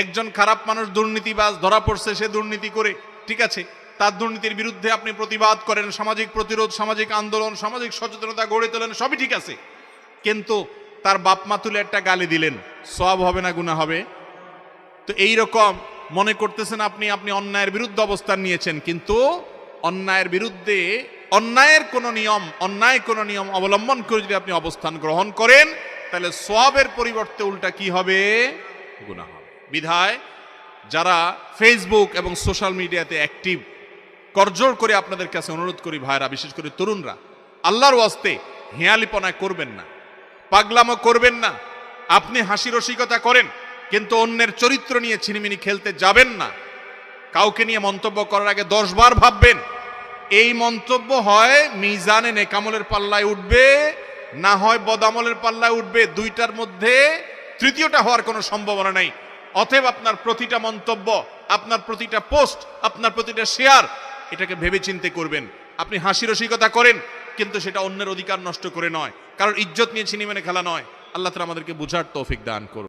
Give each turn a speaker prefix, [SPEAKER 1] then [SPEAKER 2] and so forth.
[SPEAKER 1] একজন খারাপ মানুষ দুর্নীতিবাজ ধরা পড়ছে, সে দুর্নীতি করে, ঠিক আছে, তার দুর্নীতির বিরুদ্ধে আপনি প্রতিবাদ করেন, সামাজিক প্রতিরোধ, সামাজিক আন্দোলন, সামাজিক সচেতনতা গড়ে তোলেন, সবই ঠিক আছে। কিন্তু তার বাপ মা তুলে একটা গালি দিলেন, সওয়াব হবে না গুনাহ হবে? তো এই রকম মনে করতেছেন আপনি অন্যায়ের বিরুদ্ধে অবস্থান নিয়েছেন, কিন্তু অন্যায়ের বিরুদ্ধে অন্যায় কোনো নিয়ম অবলম্বন করে যদি আপনি অবস্থান গ্রহণ করেন, তাহলে সওয়াবের পরিবর্তে উল্টা কি হবে? গুনাহ হবে। বিধায় যারা ফেসবুক এবং সোশ্যাল মিডিয়াতে অ্যাক্টিভ, করজোড় করে আপনাদের কাছে অনুরোধ করি ভাইরা, বিশেষ করে তরুণরা, আল্লাহর ওয়াস্তে হেয়ালিপনা করবেন না, পাগলামো করবেন না। আপনি হাসি রসিকতা করেন, কিন্তু অন্যের চরিত্র নিয়ে ছিনিমিনি খেলতে যাবেন না। কাউকে নিয়ে মন্তব্য করার আগে 10 বার ভাববেন। এই মন্তব্য হয় মিজানে নেকামলের পাল্লায় উঠবে, না হয় বদামলের পাল্লায় উঠবে। দুইটার মধ্যে তৃতীয়টা হওয়ার কোনো সম্ভাবনা নাই। অতএব আপনার প্রতিটা মন্তব্য, আপনার প্রতিটা পোস্ট, আপনার প্রতিটা শেয়ার, এটাকে ভেবেচিন্তে করবেন। আপনি হাসি রসিকতা করেন, কিন্তু সেটা অন্যের অধিকার নষ্ট করে নয়, কারণ ইজ্জত নিয়ে ছিনিমিনি খেলা নয়। আল্লাহ তাআলা আমাদেরকে বুঝার তৌফিক দান করুন।